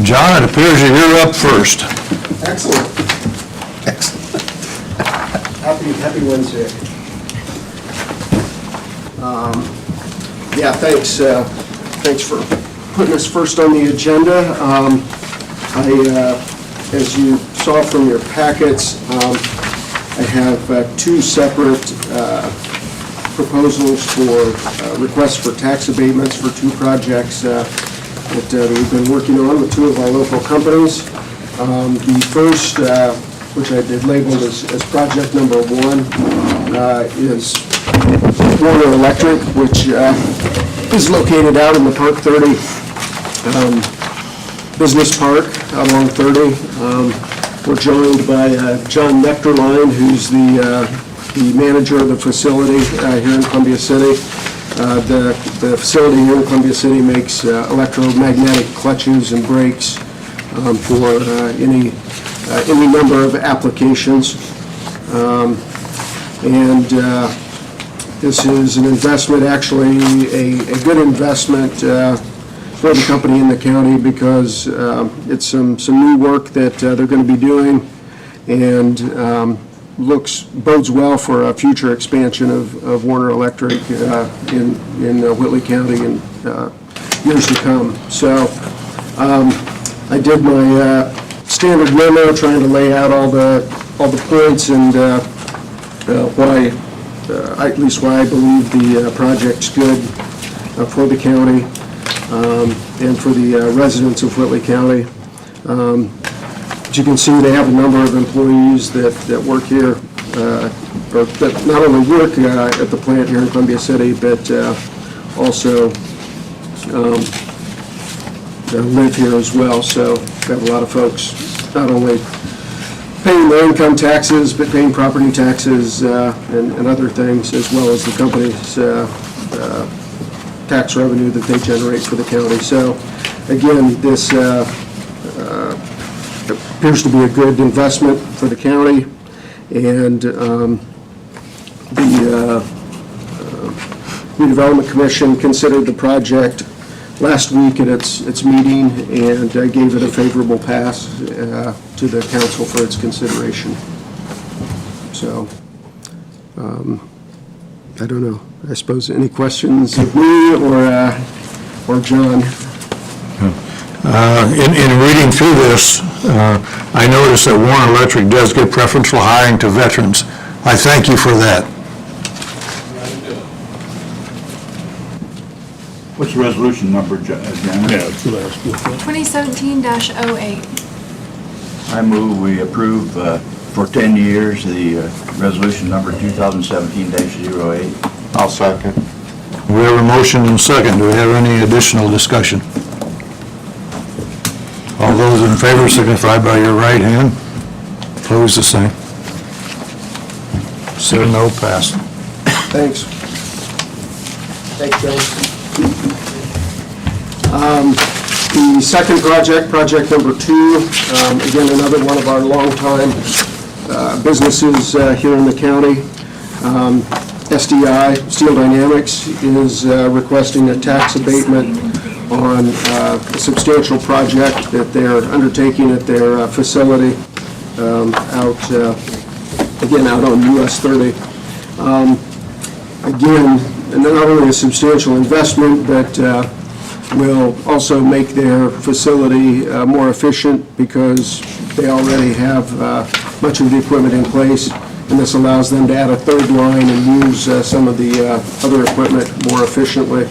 John, it appears that you're up first. Excellent. Happy Wednesday. Yeah, thanks for putting us first on the agenda. As you saw from your packets, I have two separate proposals for requests for tax abatements for two projects that we've been working on with two of our local companies. The first, which I did labeled as project number one, is Warner Electric, which is located out in the Park 30 Business Park out along 30. We're joined by John Nectarline, who's the manager of the facility here in Columbia City. The facility here in Columbia City makes electromagnetic clutches and brakes for any number of applications. This is an investment, actually a good investment for the company in the county, because it's some new work that they're going to be doing, and bodes well for a future expansion of Warner Electric in Whitley County in years to come. So I did my standard memo trying to lay out all the points and why I believe the project's good for the county and for the residents of Whitley County. As you can see, they have a number of employees that work here, or that not only work at the plant here in Columbia City, but also live here as well. So we have a lot of folks not only paying their income taxes, but paying property taxes and other things, as well as the company's tax revenue that they generate for the county. So again, this appears to be a good investment for the county, and the Redevelopment Commission considered the project last week at its meeting and gave it a favorable pass to the council for its consideration. So, I don't know. I suppose any questions of me or John? In reading through this, I noticed that Warner Electric does give preferential hiring to veterans. I thank you for that. What's the resolution number, Janet? Yeah, it's the last one. 2017-08. I move we approve for 10 years the resolution number 2017-08. I'll second. We have a motion and a second. Do we have any additional discussion? All those in favor signify by your right hand. Opposed, the same. 7-0, passed. Thanks. Thanks, John. The second project number two, again, another one of our longtime businesses here in the county. SDI, Steel Dynamics, is requesting a tax abatement on a substantial project that they're undertaking at their facility out on US 30. Again, not only a substantial investment, but will also make their facility more efficient, because they already have much of the equipment in place, and this allows them to add a third line and use some of the other equipment more efficiently.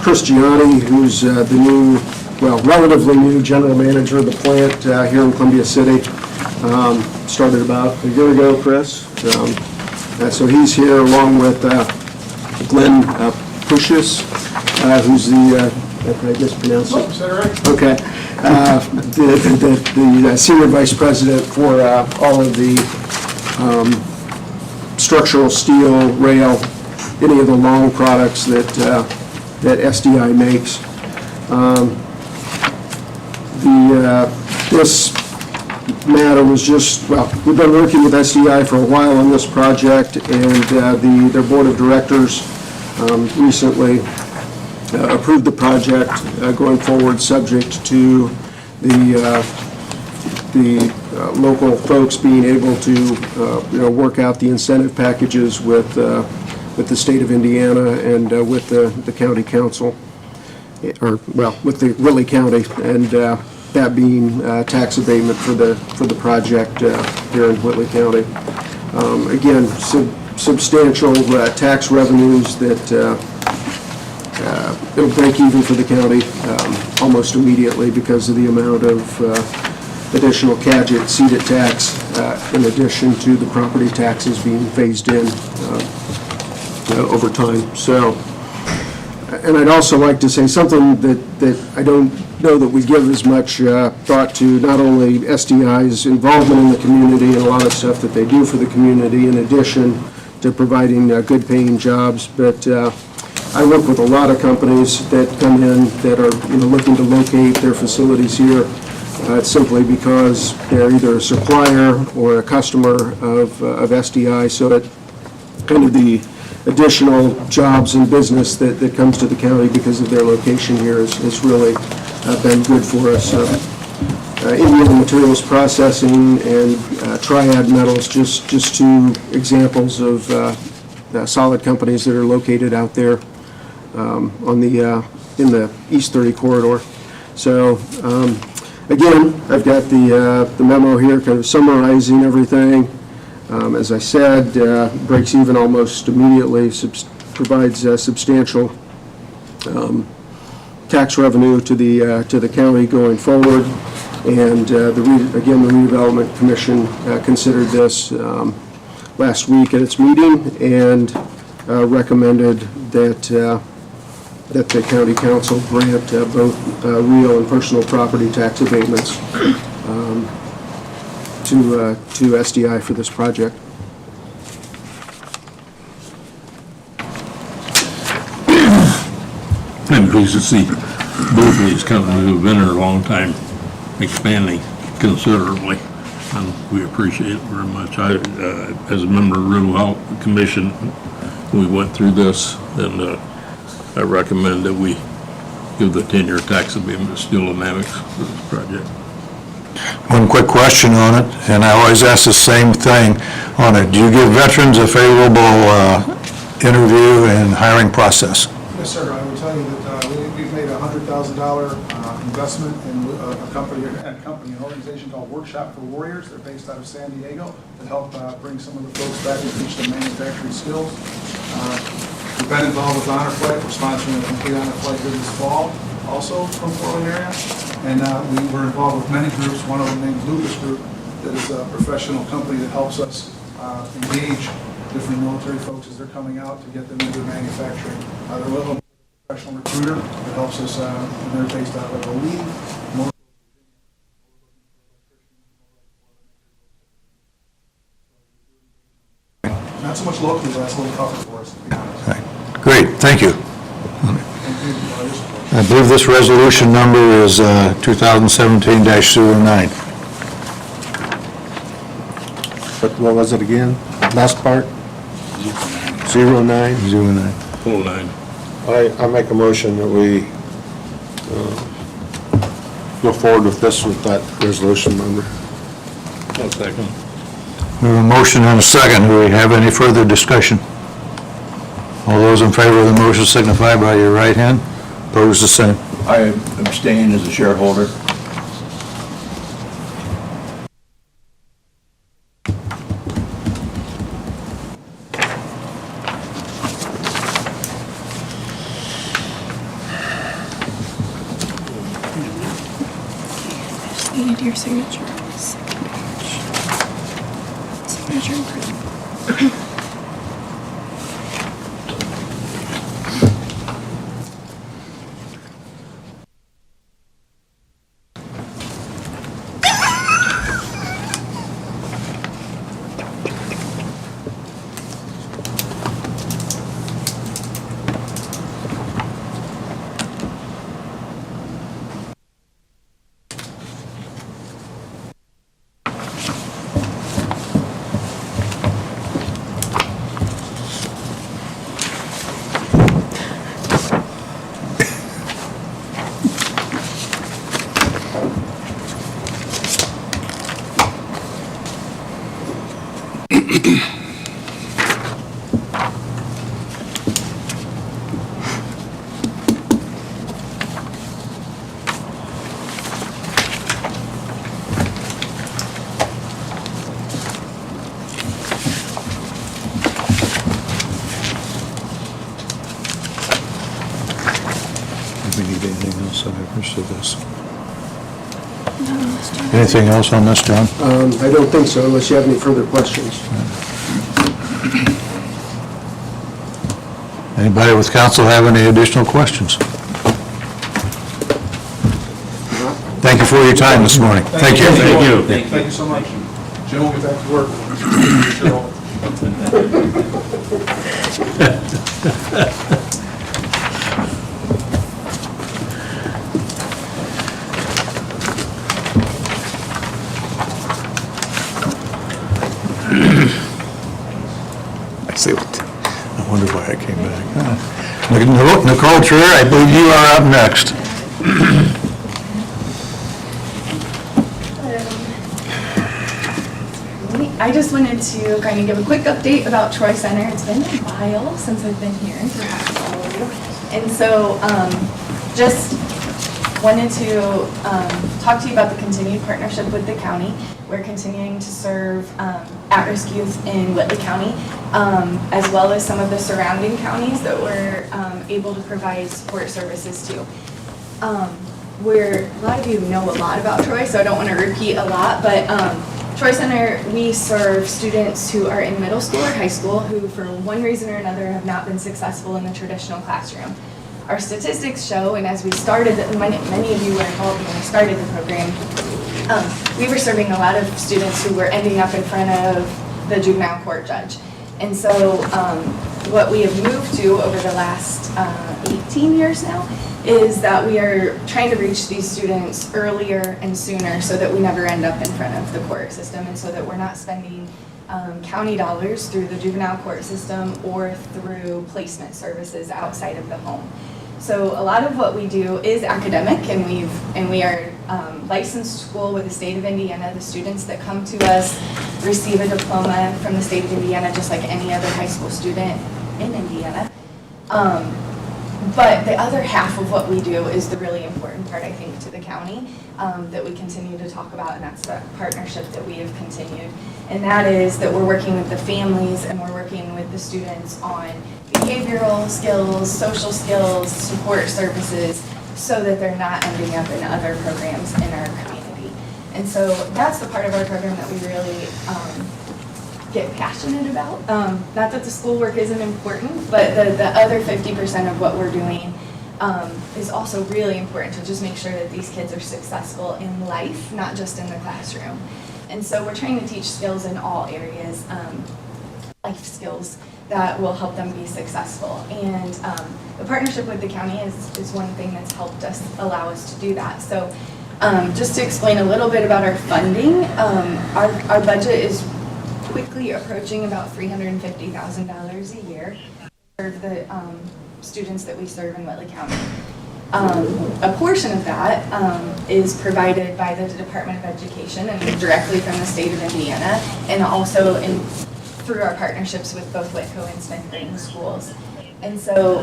Chris Gianni, who's the new, relatively new general manager of the plant here in Columbia City, started about a year ago, Chris. So he's here along with Glenn Pushis, who's the, I guess pronounce it? Is that right? Okay. The senior vice president for all of the structural steel, rail, any of the long products that SDI makes. This matter was just, we've been working with SDI for a while on this project, and their board of directors recently approved the project going forward, subject to the local folks being able to, work out the incentive packages with the state of Indiana and with the county council, with the Whitley County, and that being tax abatement for the project here in Whitley County. Again, substantial tax revenues that it'll break even for the county almost immediately because of the amount of additional CADGT tax in addition to the property taxes being phased in over time. So, and I'd also like to say something that I don't know that we give as much thought to, not only SDI's involvement in the community and a lot of stuff that they do for the community in addition to providing good paying jobs, but I work with a lot of companies that come in that are looking to locate their facilities here simply because they're either a supplier or a customer of SDI, so that kind of the additional jobs and business that comes to the county because of their location here has really been good for us. Indiana Materials Processing and Triad Metals, just two examples of solid companies that are located out there in the East 30 corridor. So again, I've got the memo here kind of summarizing everything. As I said, breaks even almost immediately, provides substantial tax revenue to the county going forward. And the redevelopment commission considered this last week at its meeting and recommended that the county council grant both real and personal property tax abatements to SDI for this project. I'm pleased to see both of these companies who've been here a long time expanding considerably, and we appreciate it very much. As a member of the Rural Health Commission, we went through this, and I recommend that we give the 10-year tax abatement to Steel Dynamics for this project. One quick question on it, and I always ask the same thing on it. Do you give veterans a favorable interview and hiring process? Yes, sir. I will tell you that we've made a $100,000 investment in an organization called Workshop for Warriors. They're based out of San Diego to help bring some of the folks back and teach them manufacturing skills. We've been involved with Honor Flight. We're sponsoring a complete Honor Flight here this fall, also from Portland area. And we were involved with many groups, one of them named Lucas Group, that is a professional company that helps us engage different military folks as they're coming out to get them into manufacturing. They're a little professional recruiter that helps us, and they're based out of Lee. Not so much locally, but that's a little tougher for us, to be honest. Right. Great, thank you. Thank you for your support. I believe this resolution number is 2017-09. What was it again? Last part? 09? 09. 09. I make a motion that we go forward with this with that resolution number. One second. We have a motion and a second. Do we have any further discussion? All those in favor of the motion signify by your right hand. Opposed, the same. I abstain as a shareholder. Needed your signature on the second page. Signature and print. received anything else in reference to this. Anything else on this, John? I don't think so, unless you have any further questions. Anybody with council have any additional questions? Thank you for your time this morning. Thank you. Thank you. Thank you so much. Jim will get back to work. I see what, I wonder why I came back. Nicole Trier, I believe you are up next. I just wanted to kind of give a quick update about Troy Center. It's been a while since I've been here to talk to all of you. And so just wanted to talk to you about the continued partnership with the county. We're continuing to serve at-risk youth in Whitley County, as well as some of the surrounding counties that we're able to provide support services to. A lot of you know a lot about Troy, so I don't want to repeat a lot, but Troy Center, we serve students who are in middle school or high school who, for one reason or another, have not been successful in the traditional classroom. Our statistics show, and as we started, many of you were involved when we started the program, we were serving a lot of students who were ending up in front of the juvenile court judge. And so what we have moved to over the last 18 years now is that we are trying to reach these students earlier and sooner so that we never end up in front of the court system, and so that we're not spending county dollars through the juvenile court system or through placement services outside of the home. So a lot of what we do is academic, and we are licensed school with the state of Indiana. The students that come to us receive a diploma from the state of Indiana, just like any other high school student in Indiana. But the other half of what we do is the really important part, I think, to the county that we continue to talk about, and that's the partnership that we have continued. And that is that we're working with the families and we're working with the students on behavioral skills, social skills, support services, so that they're not ending up in other programs in our community. And so that's the part of our program that we really get passionate about. Not that the schoolwork isn't important, but the other 50% of what we're doing is also really important to just make sure that these kids are successful in life, not just in the classroom. And so we're trying to teach skills in all areas, life skills that will help them be successful. And the partnership with the county is one thing that's helped us allow us to do that. So just to explain a little bit about our funding, our budget is quickly approaching about $350,000 a year for the students that we serve in Whitley County. A portion of that is provided by the Department of Education and directly from the state of Indiana, and also through our partnerships with both Whitco and Smith Green schools. And so,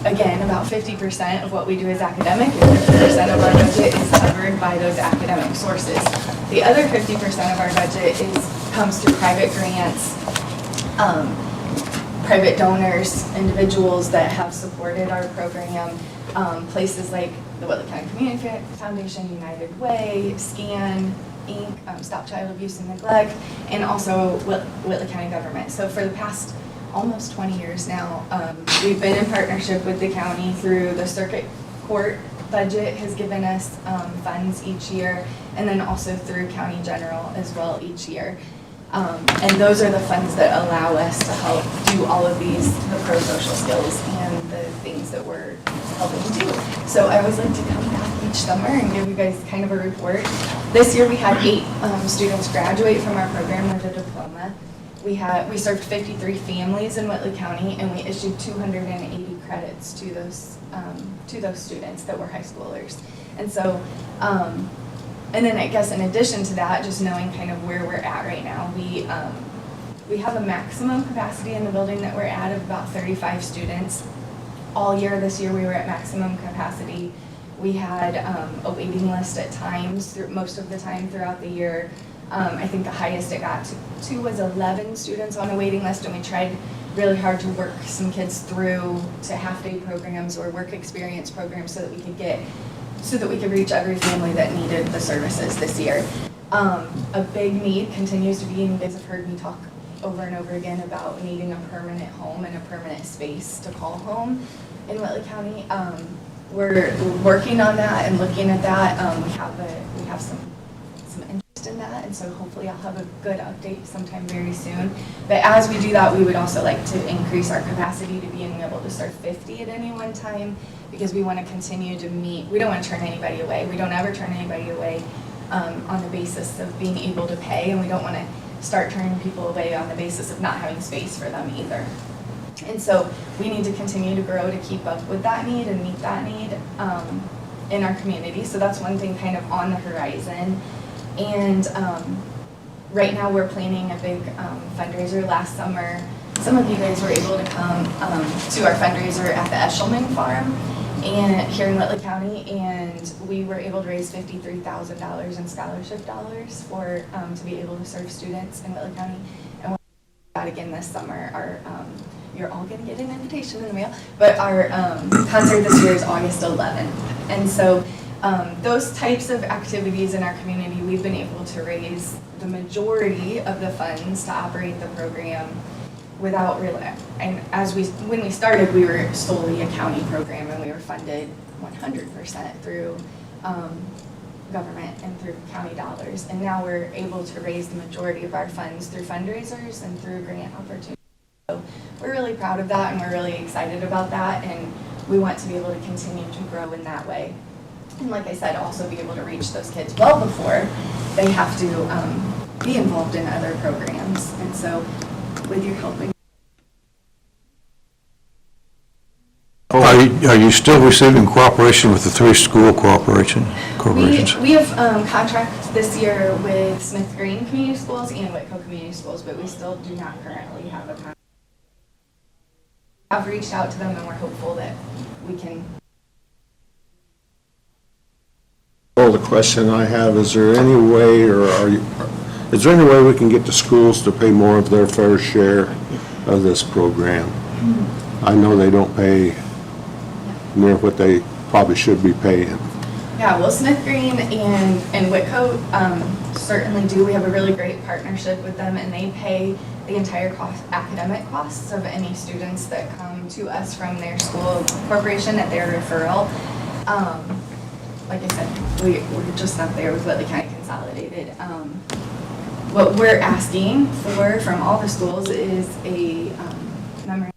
again, about 50% of what we do is academic, and 50% of our budget is covered by those academic sources. The other 50% of our budget comes through private grants, private donors, individuals that have supported our program, places like the Whitley County Community Foundation, United Way, SCAN, Inc., Stop Child Abuse and Neglect, and also Whitley County government. So for the past almost 20 years now, we've been in partnership with the county through the circuit court budget has given us funds each year, and then also through county general as well each year. And those are the funds that allow us to help do all of these, the pro-social skills and the things that we're helping to do. So I always like to come back each summer and give you guys kind of a report. This year we had 8 students graduate from our program with a diploma. We served 53 families in Whitley County, and we issued 280 credits to those students that were high schoolers. And so, and then I guess in addition to that, just knowing kind of where we're at right now, we have a maximum capacity in the building that we're at of about 35 students. All year this year we were at maximum capacity. We had a waiting list at times, most of the time throughout the year. I think the highest it got to was 11 students on a waiting list, and we tried really hard to work some kids through to half-day programs or work experience programs so that we could reach every family that needed the services this year. A big need continues to be, and you guys have heard me talk over and over again about needing a permanent home and a permanent space to call home in Whitley County. We're working on that and looking at that. We have some interest in that, and so hopefully I'll have a good update sometime very soon. But as we do that, we would also like to increase our capacity to being able to serve 50 at any one time, because we want to continue to meet. We don't want to turn anybody away. We don't ever turn anybody away on the basis of being able to pay, and we don't want to start turning people away on the basis of not having space for them either. And so we need to continue to grow to keep up with that need and meet that need in our community. So that's one thing kind of on the horizon. And right now we're planning a big fundraiser. Last summer, some of you guys were able to come to our fundraiser at the Eshelman Farm and here in Whitley County, and we were able to raise $53,000 in scholarship dollars for to be able to serve students in Whitley County. And we'll do that again this summer. You're all going to get an invitation in the mail, but our concert this year is August 11th. And so those types of activities in our community, we've been able to raise the majority of the funds to operate the program without really, and when we started, we were solely a county program, and we were funded 100% through government and through county dollars. And now we're able to raise the majority of our funds through fundraisers and through grant opportunities. So we're really proud of that, and we're really excited about that, and we want to be able to continue to grow in that way. And like I said, also be able to reach those kids well before they have to be involved in other programs. And so with your help. Are you still receiving cooperation with the 3 school corporations? We have contract this year with Smith Green Community Schools and Whitco Community Schools, but we still do not currently have a contract. I've reached out to them, and we're hopeful that we can. Well, the question I have, is there any way, or is there any way we can get the schools to pay more of their fair share of this program? I know they don't pay near what they probably should be paying. Yeah, well, Smith Green and Whitco certainly do. We have a really great partnership with them, and they pay the entire academic costs of any students that come to us from their school corporation at their referral. Like I said, we're just not there with Whitley County Consolidated. What we're asking for from all the schools is a memorandum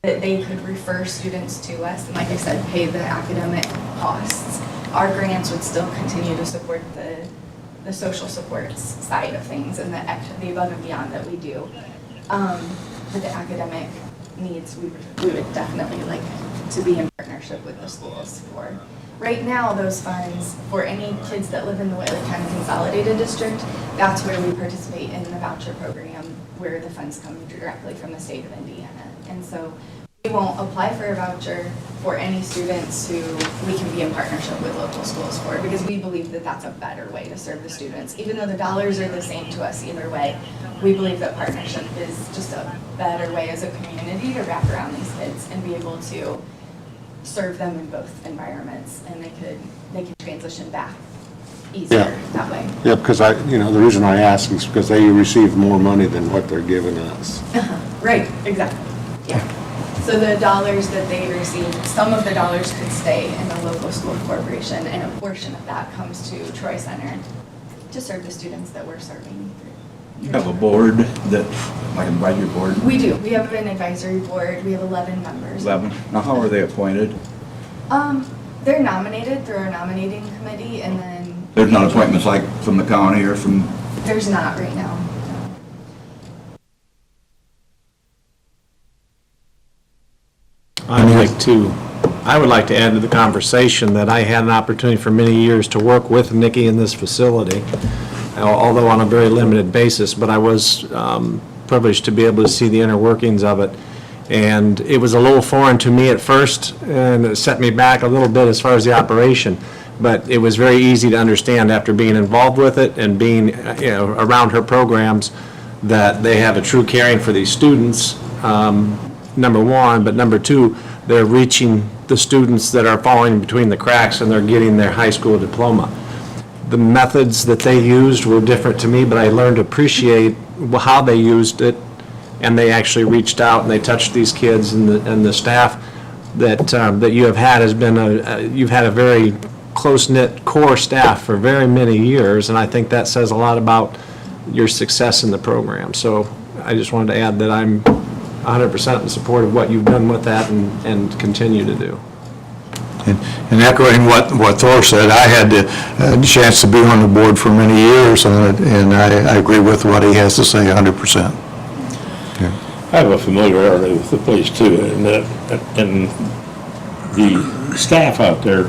that they could refer students to us, and like I said, pay the academic costs. Our grants would still continue to support the social supports side of things and the above and beyond that we do. But the academic needs, we would definitely like to be in partnership with the schools for. Right now, those funds, for any kids that live in the Whitley County Consolidated District, that's where we participate in the voucher program, where the funds come directly from the state of Indiana. And so we won't apply for a voucher for any students who we can be in partnership with local schools for, because we believe that that's a better way to serve the students. Even though the dollars are the same to us either way, we believe that partnership is just a better way as a community to wrap around these kids and be able to serve them in both environments, and they can transition back easier that way. Yeah, because the reason I ask is because they receive more money than what they're giving us. Right, exactly. Yeah. So the dollars that they receive, some of the dollars could stay in the local school corporation, and a portion of that comes to Troy Center to serve the students that we're serving. You have a board that, like an advisory board? We do. We have an advisory board. We have 11 members. 11. Now, how are they appointed? They're nominated through our nominating committee, and then... There's not appointments like from the county or from... There's not right now. No. I would like to add to the conversation that I had an opportunity for many years to work with Nikki in this facility, although on a very limited basis, but I was privileged to be able to see the inner workings of it. And it was a little foreign to me at first, and it set me back a little bit as far as the operation. But it was very easy to understand after being involved with it and being around her programs that they have a true caring for these students, number one, but number two, they're reaching the students that are falling between the cracks and they're getting their high school diploma. The methods that they used were different to me, but I learned to appreciate how they used it, and they actually reached out and they touched these kids, and the staff that you have had has been you've had a very close-knit core staff for very many years, and I think that says a lot about your success in the program. So I just wanted to add that I'm 100% in support of what you've done with that and continue to do. And echoing what Thor said, I had the chance to be on the board for many years on it, and I agree with what he has to say 100%. I have a familiarity with the place too, and the staff out there,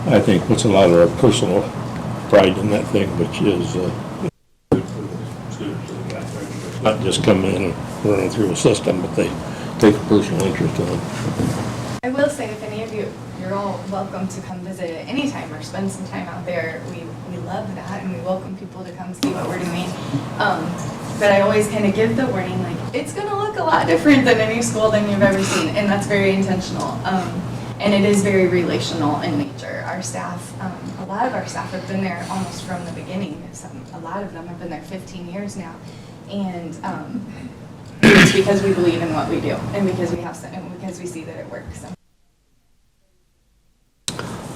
I think, puts a lot of personal pride in that thing, which is not just come in and run through a system, but they take a personal interest in it. I will say, if any of you, you're all welcome to come visit at any time or spend some time out there. We love that, and we welcome people to come see what we're doing. But I always kind of give the warning, like, it's going to look a lot different than any school than you've ever seen, and that's very intentional. And it is very relational in nature. Our staff, a lot of our staff have been there almost from the beginning. A lot of them have been there 15 years now. And it's because we believe in what we do, and because we see that it works.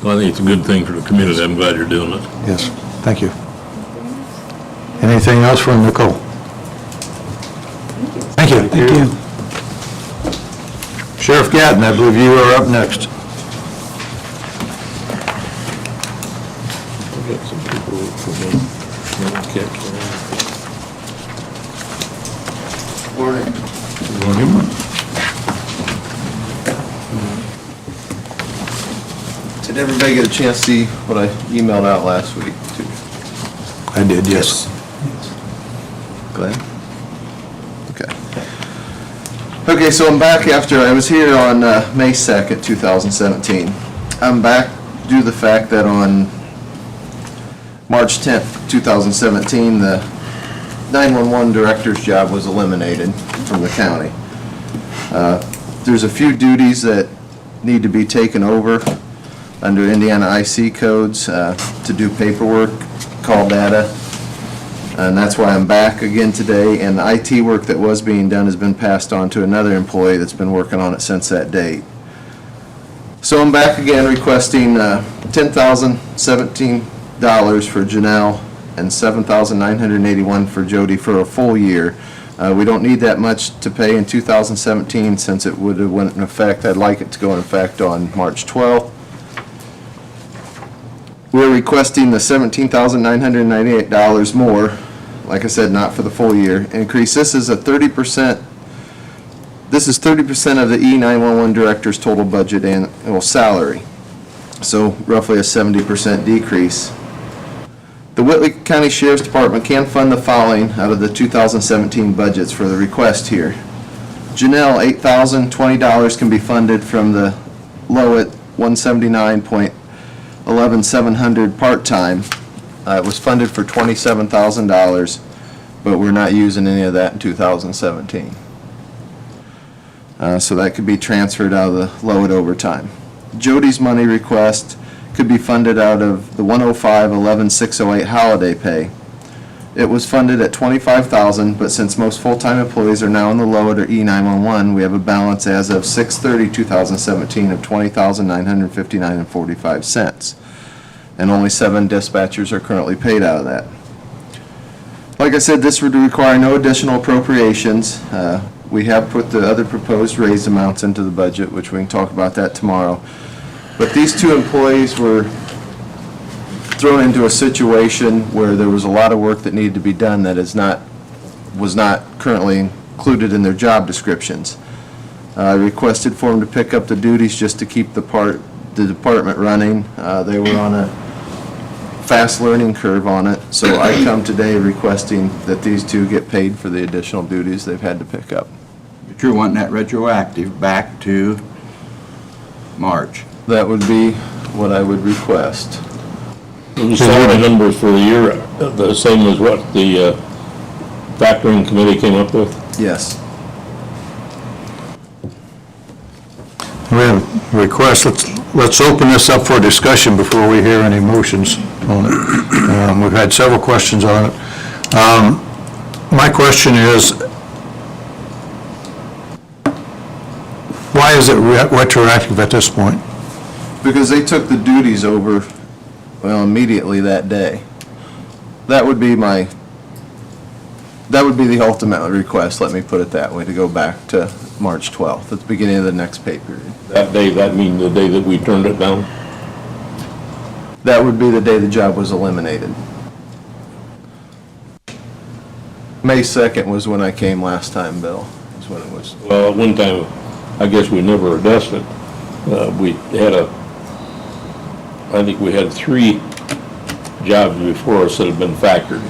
Well, I think it's a good thing for the community. I'm glad you're doing it. Yes, thank you. Anything else from Nicole? Thank you. Thank you. Sheriff Gatton, I believe you are up next. I've got some people for me. Morning. Did everybody get a chance to see what I emailed out last week too? I did, yes. Glenn? Okay. Okay, so I'm back after, I was here on May 2nd, 2017. I'm back due to the fact that on March 10th, 2017, the 911 director's job was eliminated from the county. There's a few duties that need to be taken over under Indiana IC codes to do paperwork, call data, and that's why I'm back again today. And the IT work that was being done has been passed on to another employee that's been working on it since that date. So I'm back again requesting $10,017 for Janelle and $7,981 for Jody for a full year. We don't need that much to pay in 2017 since it would have went in effect. I'd like it to go in effect on March 12th. We're requesting the $17,998 more, like I said, not for the full year increase. This is a 30%. This is 30% of the E911 director's total budget annual salary, so roughly a 70% decrease. The Whitley County Sheriff's Department can fund the following out of the 2017 budgets for the request here. Janelle, $8,020 can be funded from the Lowit 179.11700 part-time. It was funded for $27,000, but we're not using any of that in 2017. So that could be transferred out of the Lowit overtime. Jody's money request could be funded out of the 105-11-608 holiday pay. It was funded at $25,000, but since most full-time employees are now in the Lowit or E911, we have a balance as of 6/30/2017 of $20,959.45. And only 7 dispatchers are currently paid out of that. Like I said, this would require no additional appropriations. We have put the other proposed raised amounts into the budget, which we can talk about that tomorrow. But these 2 employees were thrown into a situation where there was a lot of work that needed to be done that was not currently included in their job descriptions. I requested for them to pick up the duties just to keep the department running. They were on a fast learning curve on it, so I come today requesting that these 2 get paid for the additional duties they've had to pick up. But you're wanting that retroactive back to March. That would be what I would request. The salary numbers for the year, the same as what the factoring committee came up with? Yes. We have a request, let's open this up for discussion before we hear any motions on it. We've had several questions on it. My question is, why is it retroactive at this point? Because they took the duties over, well, immediately that day. That would be the ultimate request, let me put it that way, to go back to March 12th, at the beginning of the next pay period. That day, that means the day that we turned it down? That would be the day the job was eliminated. May 2nd was when I came last time, Bill, is when it was. Well, at one time, I guess we never addressed it. We had I think we had 3 jobs before us that had been factored.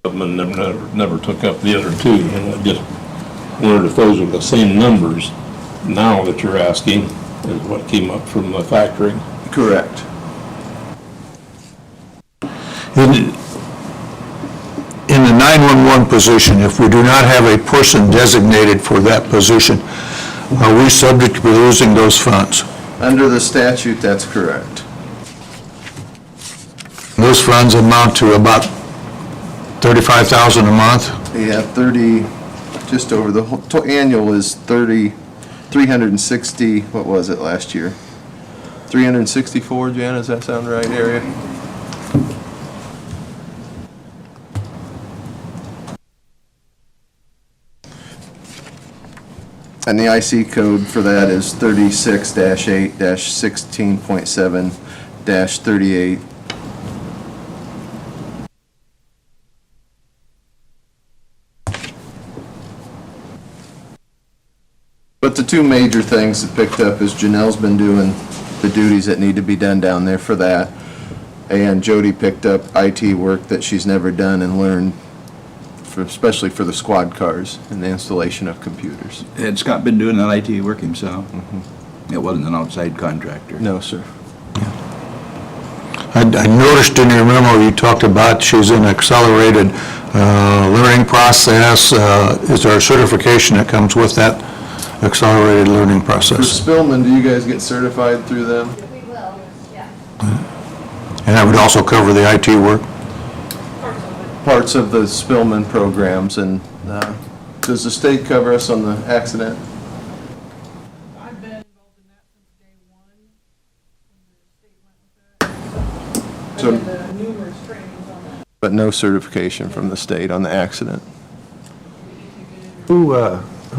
But never took up the other 2, and I just wondered if those are the same numbers now that you're asking is what came up from the factoring. Correct. In the 911 position, if we do not have a person designated for that position, are we subject to losing those funds? Under the statute, that's correct. Those funds amount to about $35,000 a month? Yeah, 30, just over the whole, annual is 360, what was it last year? 364, Jan, does that sound right, area? And the IC code for that is 36-8-16.7-38. But the 2 major things that picked up is Janelle's been doing the duties that need to be done down there for that. And Jody picked up IT work that she's never done and learned, especially for the squad cars and the installation of computers. Had Scott been doing that IT work himself? It wasn't an outside contractor? No, sir. I noticed in your memo you talked about she's in accelerated learning process. Is there a certification that comes with that accelerated learning For process? Spillman, do you guys get certified through them? We will, yeah. And that would also cover the IT work? Parts of the Spillman programs, and does the state cover us on the accident? I've been involved in that since day one, when the state went with So- it. I did numerous trainings on that. But no certification from the state on the accident? Who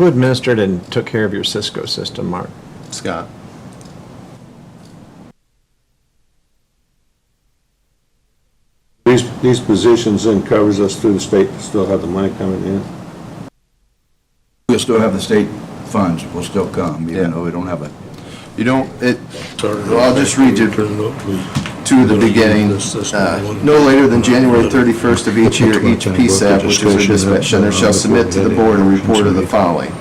administered and took care of your Cisco system, Mark? Scott? These positions then covers us through the state, still have the money coming in? We'll still have the state funds, will still come, Yeah. even though we don't have a, You don't, well, I'll just read you to the beginning. No later than January 31st of each year, each PSAP, which is a dispatch center, shall submit to the board a report of the following: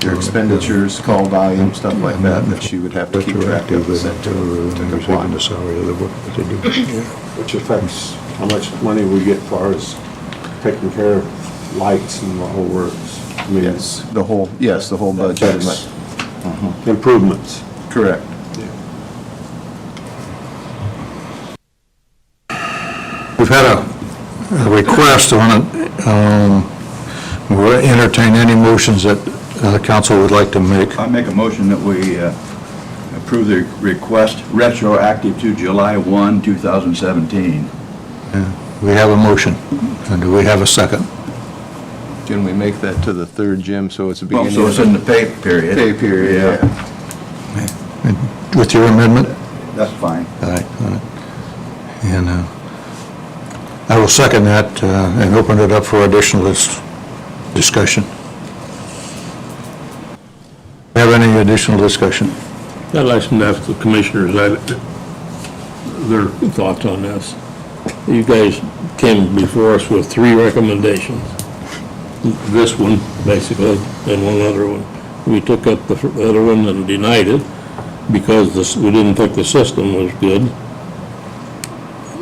your expenditures, call volume, stuff like that, that she would have to keep track of and send to comply. Which affects how much money we get far as taking care of lights and the whole works. I mean, Yes, the whole budget. That's improvements. Correct. We've had a request on it. We'll entertain any motions that the council would like to make. I make a motion that we approve the request retroactive to July 1, 2017. We have a motion. And do we have a second? Can we make that to the 3rd, Jim, so it's a Well, beginning so it's of in the pay period. pay period? Yeah. With your amendment? That's fine. All right. And I will second that and open it up for additional discussion. Have any additional discussion? I'd like to ask the commissioners their thoughts on this. You guys came before us with 3 recommendations. This one, basically, and one other one. We took up the other one and denied it because we didn't think the system was good.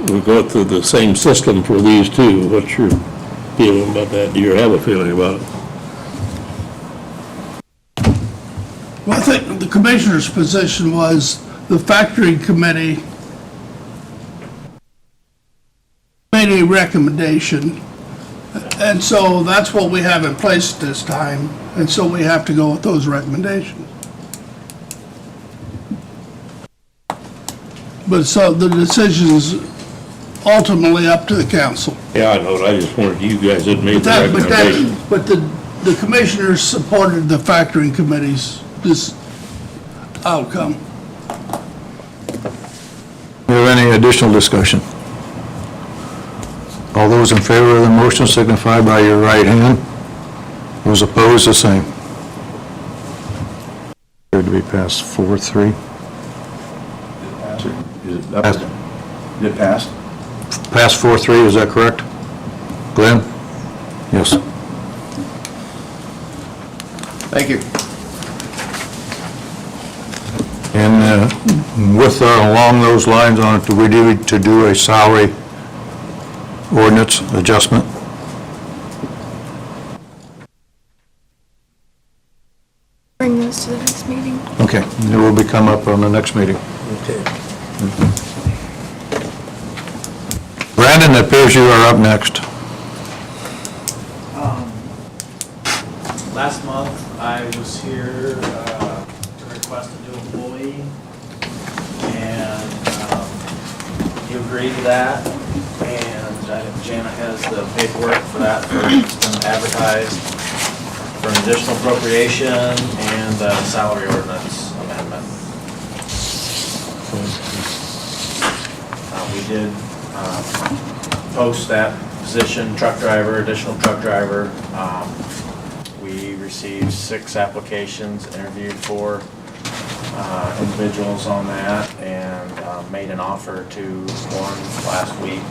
we go through the same system for these two. What's your feeling about that? Do you have a feeling about it? Well, I think the commissioner's position was the factoring committee made a recommendation, and so that's what we have in place this time, and so we have to go with those recommendations. But so the decision's ultimately up to the council. Yeah, I know, I just wanted you guys had made the recommendation. But the commissioners supported the factoring committee's this outcome. Do you have any additional discussion? All those in favor of the motion signify by your right hand. Those opposed, the same. Appeared to be passed 4-3. Is it passed? Passed 4-3, is that correct? Glenn? Yes. Thank you. And along those lines, do we need to do a salary ordinance adjustment? Bring those to the next meeting. Okay, it will be come up on the next meeting. Okay. Brandon, it appears you are up next. Last month, I was here to request a new employee, and you agreed to that, and Jana has the paperwork for that, it's been advertised for an additional appropriation and a salary ordinance amendment. We did post that position, truck driver, additional truck driver. We received 6 applications, interviewed 4 individuals on that, and made an offer to one last week.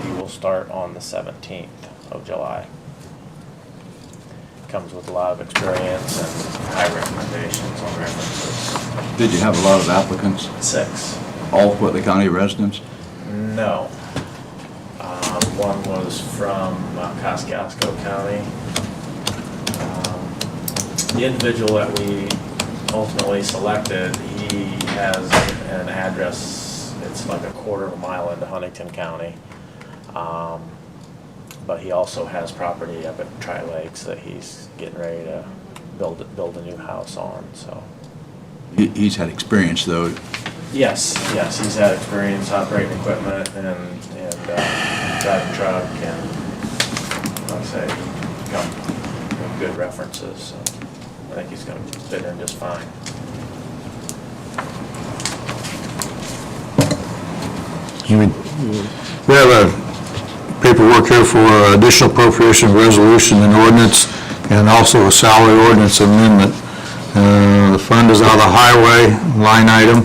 He will start on the 17th of July. Comes with a lot of experience and high recommendations on references. Did you have a lot of applicants, 6. all Foote County residents? No. One was from Kosciuszko County. The individual that we ultimately selected, he has an address, it's like a quarter of a mile into Huntington County. But he also has property up at Tri-Lakes that he's getting ready to build a new house on, so. He's had experience, though. Yes, he's had experience operating equipment and driving truck, and like I say, got good references, so I think he's gonna fit in just fine. We have a paperwork here for additional appropriation resolution and ordinance, and also a salary ordinance amendment. The fund is out of the highway line item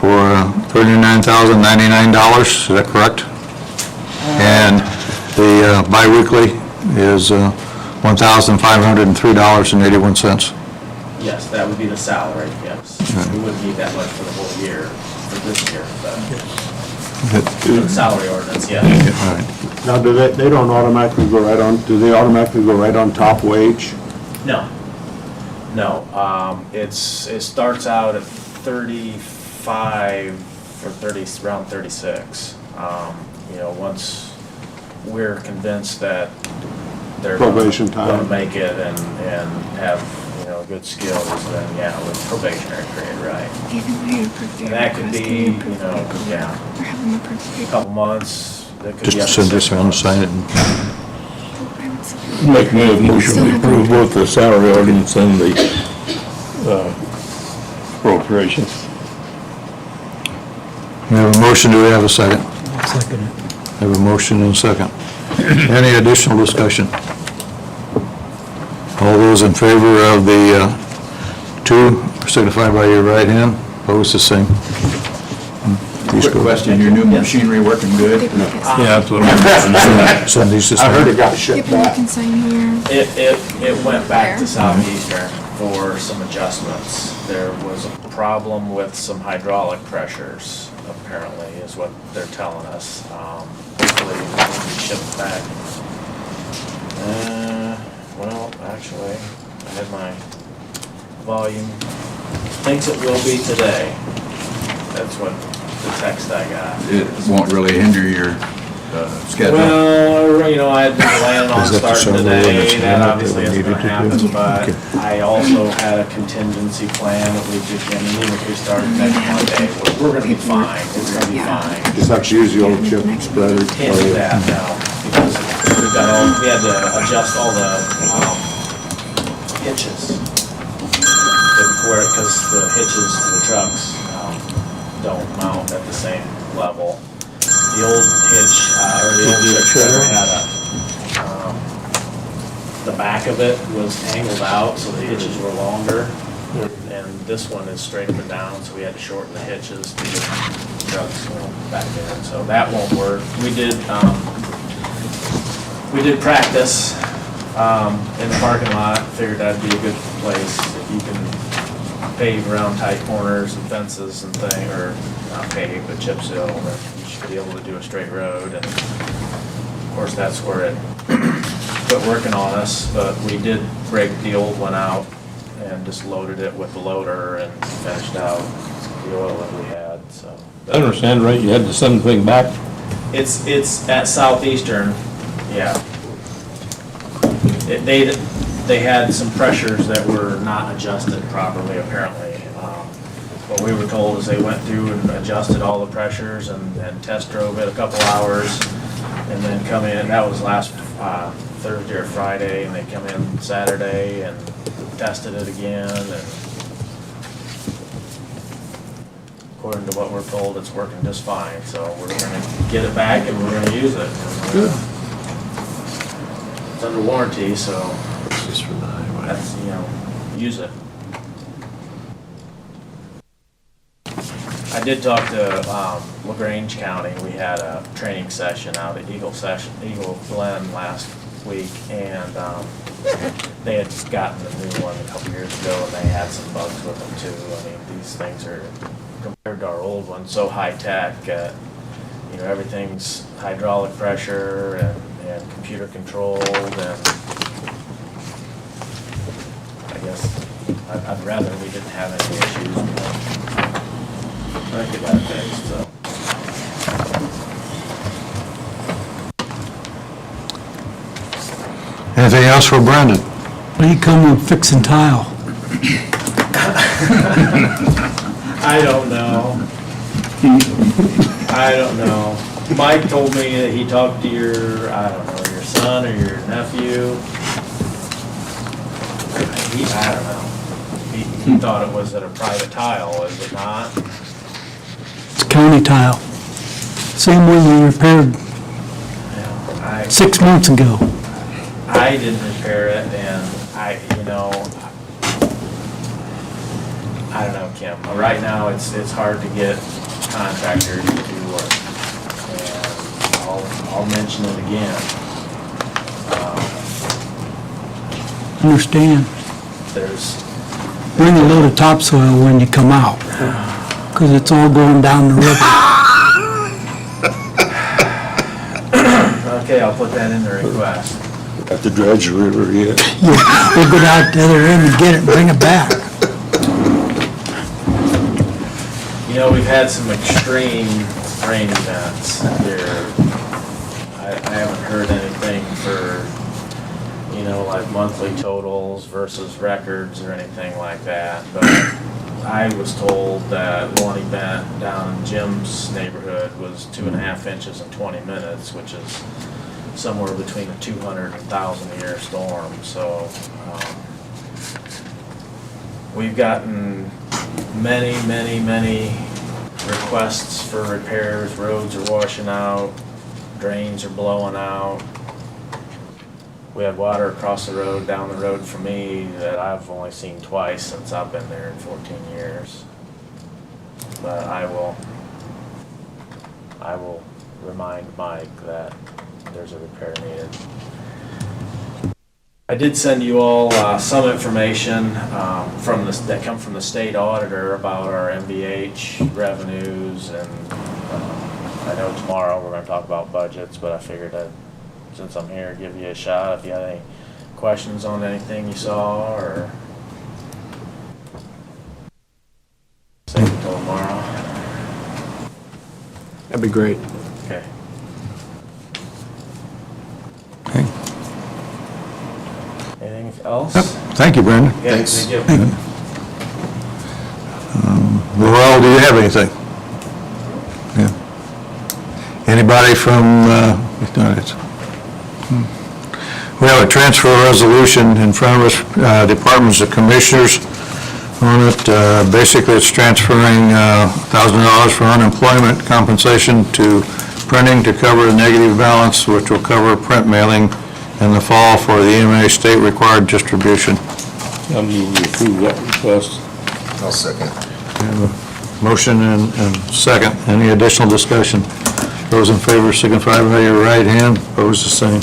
for $39,099, is that correct? And the biweekly is $1,503.81. Yes, that would be the salary, yes. We wouldn't need that much for the whole year, for this year, but for the salary ordinance, yeah. All right. Now, they don't automatically go right on, do they automatically go right on top wage? No, it starts out at 35 or 30, around 36. Once we're convinced that they're Probation time. gonna make it and have, good skills, then yeah, with probationary period, right? And that could be, a couple months, that could be up Just to send 6 this around, months. sign it. Make my motion to approve both the salary ordinance and the appropriation. We have a motion, do we have a second? Second. We have a motion and a second. Any additional discussion? All those in favor of the 2, signify by your right hand. Opposed, the same. Quick question, your new machinery working good? Yeah, that's what I'm Send these to I heard sign. it got shipped People back. can sign here. It went back to Where? Southeastern for some adjustments. There was a problem with some hydraulic pressures. apparently, is what they're telling us. Hopefully, it'll be shipped back. Well, actually, I had my volume, thinks it will be today. That's what the text I got. It won't really hinder your schedule? Well, you know, I had been planning on Is that the starting summer one today, that's that not obviously that we isn't gonna needed to do? happen, but I also had a contingency plan that we could, I mean, even if we started next Monday, we're gonna be fine, it's gonna be fine. Just have to use the old chip spreader. Can't do that now, because we've got all, we had to adjust all the, hitches. Because the hitches to the trucks, don't mount at the same level. The old hitch, or the old chip spreader had the back of it was angled out, so the hitches were longer. And this one is straight up and down, so we had to shorten the hitches to get the trucks back in, so that won't work. We did practice in the parking lot, figured that'd be a good place if you can pave around tight corners and fences and thing, or not pave, but chip seal, then you should be able to do a straight road. And of course, that's where it quit working on us, but we did break the old one out and just loaded it with the loader and finished out the oil that we had, so. I understand, right, you had to send the thing back? It's at Southeastern, yeah. They had some pressures that were not adjusted properly, apparently. What we were told is they went through and adjusted all the pressures and test drove it a couple hours, and then come in, that was last Thursday or Friday, and they come in Saturday and tested it again, and according to what we're told, it's working just fine, so we're gonna get it back and we're gonna use it. Good. It's under warranty, so that's, you know, use it. I did talk to LaGrange County. We had a training session out at Eagle Glen last week, and they had gotten a new one a couple years ago, and they had some bugs with them too. I mean, these things are, compared to our old one, so high tech. You know, everything's hydraulic pressure and computer controlled, and I guess I'd rather we didn't have any issues, but I get that fixed, so. Anything else for Brandon? When you come with fixing tile, I don't know. I don't know. Mike told me that he talked to your, I don't know, your son or your nephew. I don't know. He thought it was at a private tile, is it not? it's county tile. Same one you repaired Yeah, 6 months ago. I didn't repair it, and you know, I don't know, Kim. Right now, it's hard to get contractors to do work, and I'll mention it again. Understand, There's, bring a load of topsoil when you come out, because it's all going down the river. okay, I'll put that in the request. At the Dredge River yet? We'll go out the other end and get it and bring it back. You know, we've had some extreme rain events here. I haven't heard anything for, you know, like monthly totals versus records or anything like that, but I was told that one event down in Jim's neighborhood was 2.5 inches in 20 minutes, which is somewhere between a 200 and 1,000 year storm, so we've gotten many requests for repairs. Roads are washing out, drains are blowing out. We had water across the road, down the road from me, that I've only seen twice since I've been there in 14 years. But I will remind Mike that there's a repair needed. I did send you all some information that come from the state auditor about our MVH revenues, and I know tomorrow we're going to talk about budgets, but I figured that since I'm here, give you a shot if you had any questions on anything you saw, or save it till tomorrow. That'd be great. Okay. Okay. Anything else? Thank you, Brandon. Yeah, Thanks. thank you. Laurel, do you have anything? Yeah. Anybody from, we have a transfer resolution in front of us, Departments of Commissioners on it. Basically, it's transferring $1,000 for unemployment compensation to printing to cover the negative balance, which will cover print mailing in the fall for the EMA state required distribution. I move we approve that request. I'll second. Motion and second. Any additional discussion? Those in favor signify by your right hand. Opposed, the same.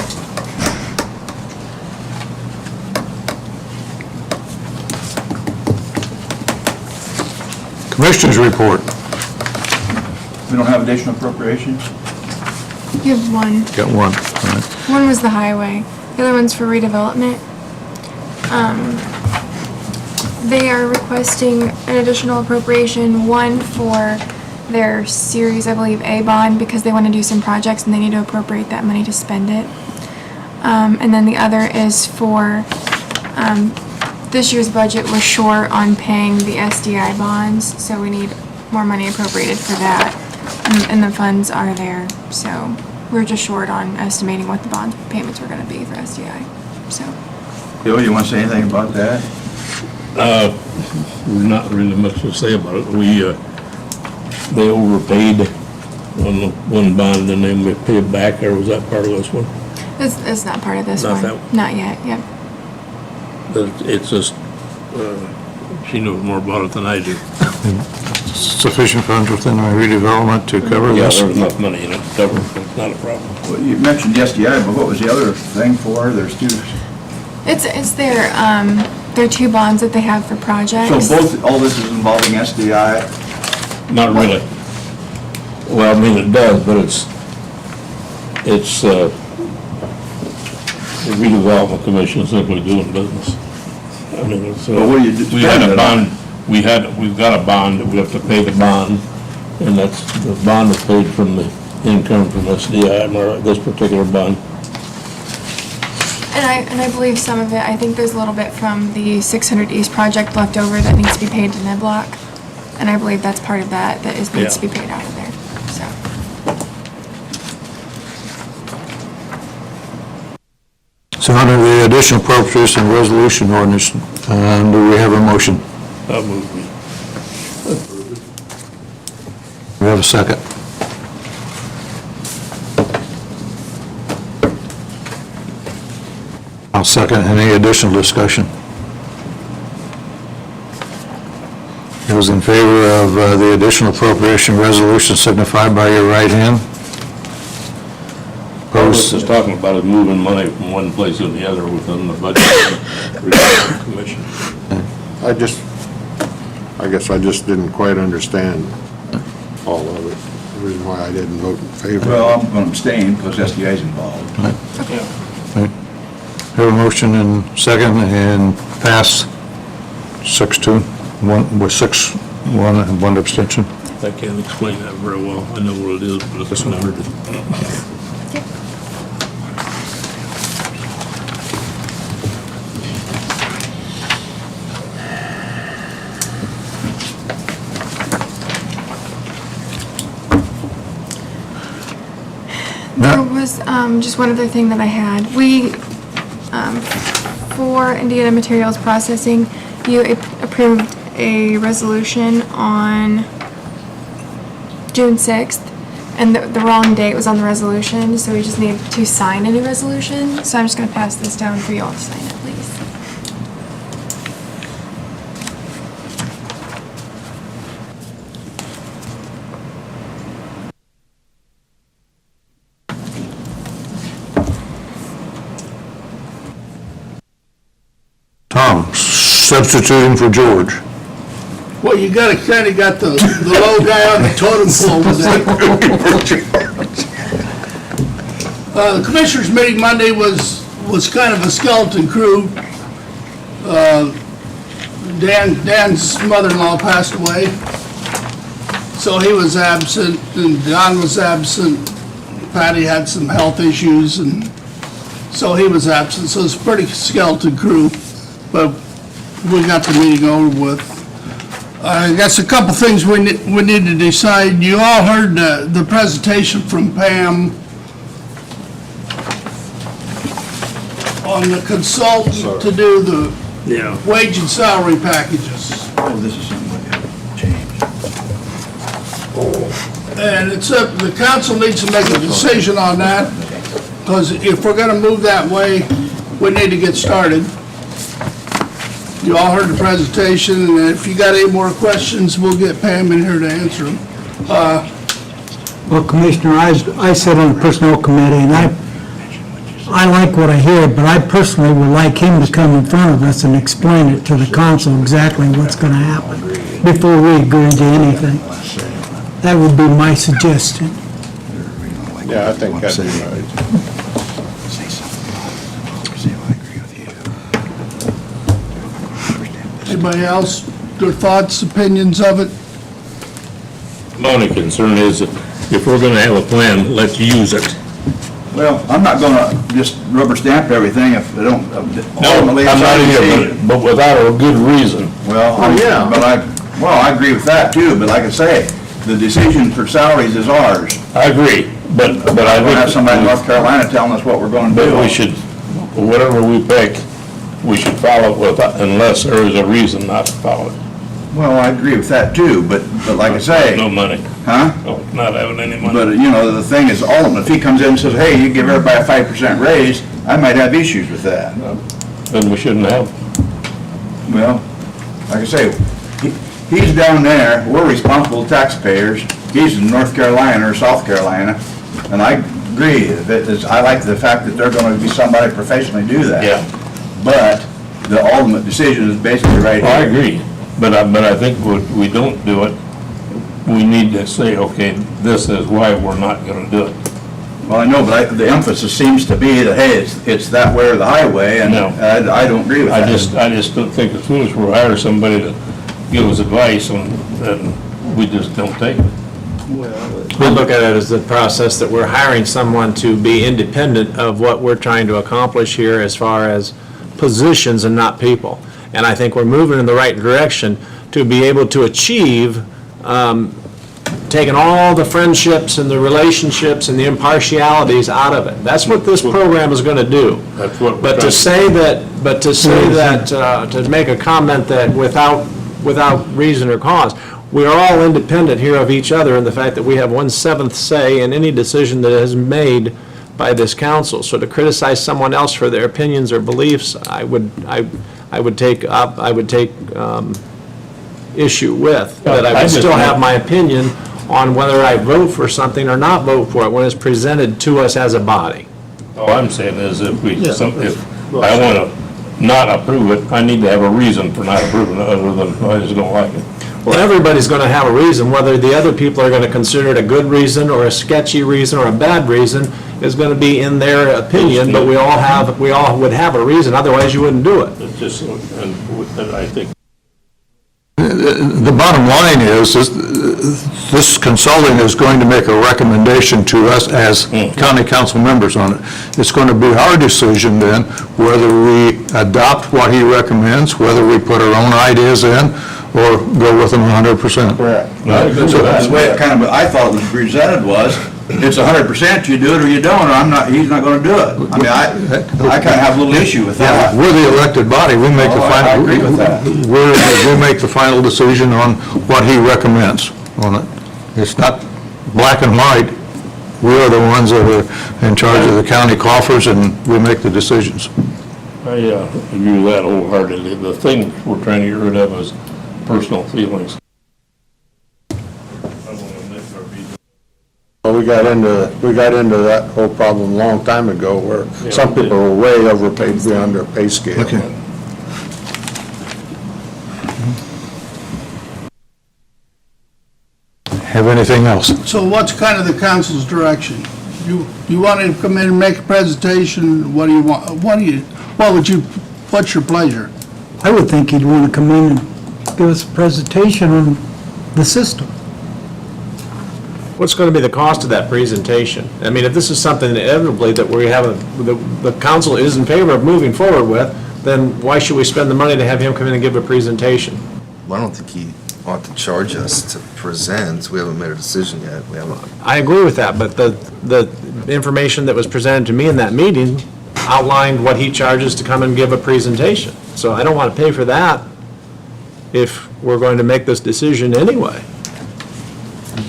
Commissioners report. We don't have additional appropriations? You have one. Got one. All right. One was the highway. The other one's for redevelopment. They are requesting an additional appropriation, one for their Series, I believe, A bond, because they want to do some projects and they need to appropriate that money to spend it. And then the other is for, this year's budget was short on paying the SDI bonds, so we need more money appropriated for that. And the funds are there, so we're just short on estimating what the bond payments were gonna be for SDI, so. Bill, you want to say anything about that? Not really much to say about it. They overpaid on the one bond and then we paid back, or was that part of this one? It's not part of this Not one. that one? Not yet, yep. But it's just, she knows more about it than I do. Sufficient funds within our redevelopment to cover Yeah, this? there's enough money in it to cover it. It's not a problem. Well, you mentioned the SDI, but what was the other thing for? There's two. It's their two bonds that they have for projects. So all this is involving SDI? Not really. Well, I mean, it does, but it's the redevelopment commission simply doing business. I mean, it's, But what do you we had spend a it bond, we've got a bond that we have to pay the bond, and that's, the bond is paid from the income from SDI, or this particular bond. And I believe some of it, I think there's a little bit from the 600 East project left over that needs to be paid to Niblock. And I believe that's part of that needs to be paid out of there, so. So under the additional appropriation resolution ordinance, do we have a motion? I move we We have a second. I'll second. Any additional discussion? Those in favor of the additional appropriation resolution signify by your right hand. All this Opposed? is talking about is moving money from one place to the other within the budget commission. I guess I just didn't quite understand all of it. The reason why I didn't vote in favor. Well, I'm going to abstain because SDI is involved. Have a motion and second and pass 6-2, with 6-1 and 1 abstention. I can't explain that very well. I know what it is, but it's not. There was just one other thing that I had. We, for Indiana Materials Processing, you approved a resolution on June 6th, and the wrong date was on the resolution, so we just need to sign a new resolution. So I'm just going to pass this down for you all to sign it, please. substituting for George. Well, you got the low guy on the totem pole today. The commissioners' meeting Monday was kind of a skeleton crew. Dan's mother-in-law passed away, so he was absent, and Don was absent. Patty had some health issues, and so he was absent, so it's a pretty skeleton crew, but we got the meeting over with. I guess a couple things we need to decide. You all heard the presentation from Pam on the consultant to do the wage and salary packages. Oh, this is something we gotta change. And it's up, the council needs to make a decision on that, because if we're gonna move that way, we need to get started. You all heard the presentation, and if you got any more questions, we'll get Pam in here to answer them. Well, Commissioner, I sit on the personnel committee, and I like what I hear, but I personally would like him to come in front of us and explain it to the council exactly what's gonna happen before we agree to anything. That would be my suggestion. Yeah, I think that'd be right. Anybody else, their thoughts, opinions of it? My only concern is that if we're gonna have a plan, let's use it. Well, I'm not gonna just rubber stamp everything if they don't. No, ultimately, I'm it's not our either, decision. but without a good reason. Well, yeah. I agree with that too, but like I say, the decision for salaries is ours. I agree, but I I don't have somebody in think, North Carolina telling us what we're gonna do. but we should, whatever we pick, we should follow it with, unless there is a reason not to follow it. Well, I agree with that too, but like I say, No money, huh? no, not having any money. But, you know, the thing is, ultimately, if he comes in and says, hey, you give everybody a 5% raise, I might have issues with that. Then we shouldn't have. Well, like I say, he's down there, we're responsible taxpayers, he's in North Carolina or South Carolina, and I agree, I like the fact that they're gonna be somebody professionally do that. Yeah. But the ultimate decision is basically right here. I agree, but I think we don't do it, we need to say, okay, this is why we're not gonna do it. Well, I know, but the emphasis seems to be that, hey, it's that way or the highway, and No. I don't agree with that. I just don't think it's foolish, we'll hire somebody to give us advice, and we just don't take it. I look at it as the process that we're hiring someone to be independent of what we're trying to accomplish here as far as positions and not people. And I think we're moving in the right direction to be able to achieve, taking all the friendships and the relationships and the impartialities out of it. That's what this program is going to do. That's what we're But to say that, to make a comment that without reason or cause, we are all independent here of each other in the fact that we have 1/7 say in any decision that is made by this council. So to criticize someone else for their opinions or beliefs, I would take issue with. But I would still have my opinion on whether I vote for something or not vote for it when it's presented to us as a body. All I'm saying is if I want to not approve it, I need to have a reason for not approving it, other than I just don't like it. Well, everybody's going to have a reason, whether the other people are going to consider it a good reason or a sketchy reason or a bad reason is going to be in their opinion, but we all would have a reason, otherwise you wouldn't do it. It's just, and I think. The bottom line is, this consulting is going to make a recommendation to us as county council members on it. It's going to be our decision then whether we adopt what he recommends, whether we put our own ideas in, or go with them 100%. Correct. So that's the way it kind of, I thought it was presented was, it's 100%, you do it or you don't, or he's not gonna do it. I mean, I kind of have a little issue with that. We're the elected body, we make the Oh, final. I agree with that. We make the final decision on what he recommends on it. It's not black and white. We are the ones that are in charge of the county coffers, and we make the decisions. I agree with that wholeheartedly. The thing we're trying to get rid of is personal feelings. Well, we got into that whole problem a long time ago, where some people were way overpaid beyond their pay scale. Okay. Have anything else? So what's kind of the council's direction? You want him to come in and make a presentation? What do you want, what's your pleasure? I would think he'd want to come in and give us a presentation on the system. What's going to be the cost of that presentation? I mean, if this is something inevitably that we have, the council is in favor of moving forward with, then why should we spend the money to have him come in and give a presentation? Well, I don't think he ought to charge us to present. We haven't made a decision yet. We haven't. I agree with that, but the information that was presented to me in that meeting outlined what he charges to come and give a presentation. So I don't want to pay for that if we're going to make this decision anyway.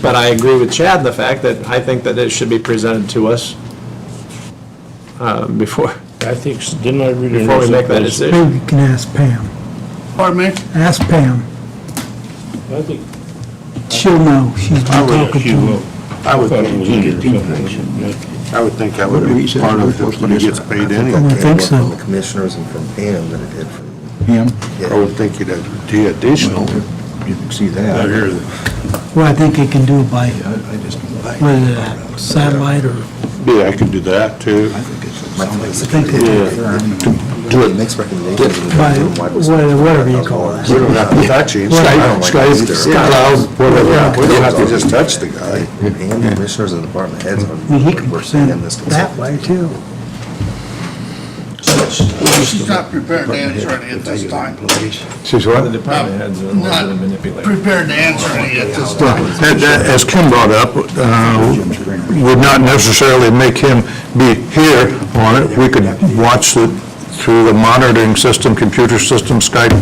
But I agree with Chad in the fact that I think that it should be presented to us before I think, didn't I read it? before we make that decision. Maybe you can ask Pam. Pardon me? Ask Pam. I think, She'll know. She's been talking to she him. will. I would thought it think was in there something. I would think that would be part of it when he gets paid anyway. I think so. From the commissioners and from Pam than it did from. Him? I would think it'd be additional. You can see I that. hear that. Well, I think he can do it by, satellite or, Yeah, I could do that too. My place is think do it. Makes recommendations. by, whatever you call it. We don't have to touch him. Skype, whatever. We don't have to just touch the guy. And the commissioners and department heads on. I mean, he can we're present saying this that way too. She's not prepared to answer any at this time. She's The what? department heads are Not going to manipulate. prepared to answer any at this time. As Kim brought up, would not necessarily make him be here on it. We could watch it through the monitoring system, computer system, Skype,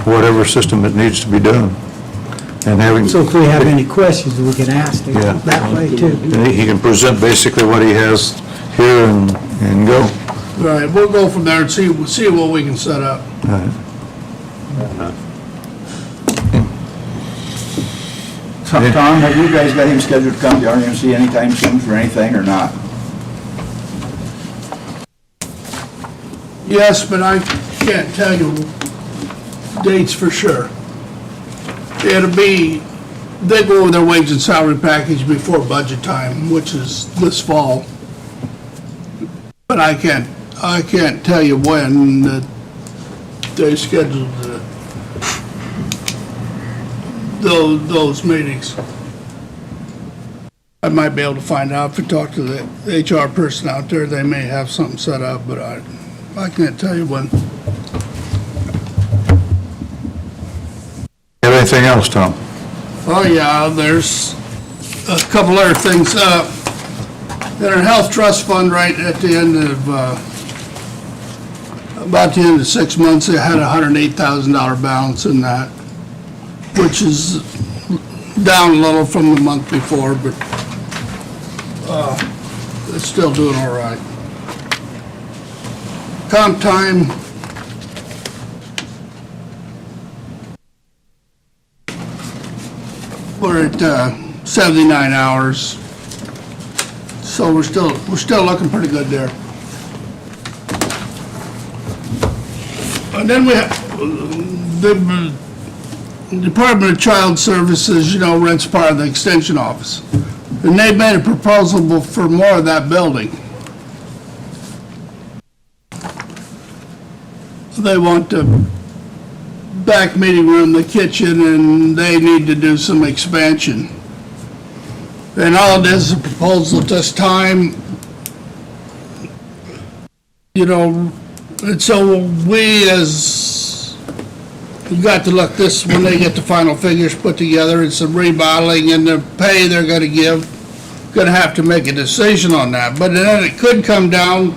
whatever system it needs to be done. And having, So if we have any questions, we can ask him Yeah. that way too. and he can present basically what he has here and go. All right, we'll go from there and see what we can set up. Tom, have you guys got him scheduled to come to RMC anytime soon for anything or not? Yes, but I can't tell you dates for sure. It'll be, they go over their wage and salary package before budget time, which is this fall. But I can't tell you when they scheduled those meetings. I might be able to find out if I talk to the HR person out there, they may have something set up, but I can't tell you when. Have anything else, Tom? Oh, yeah, there's a couple other things. In our health trust fund, right at the end of, about the end of 6 months, it had a $108,000 balance in that, which is down a little from the month before, but it's still doing all right. Comp time, we're at 79 hours, so we're still looking pretty good there. And then we have the Department of Child Services, you know, rents part of the extension office, and they made a proposal for more of that building. They want the back meeting room, the kitchen, and they need to do some expansion. And all it is a proposal at this time, you know, and so we've got to look this, when they get the final figures put together, and some remodeling and the pay they're gonna give, gonna have to make a decision on that. But then it could come down,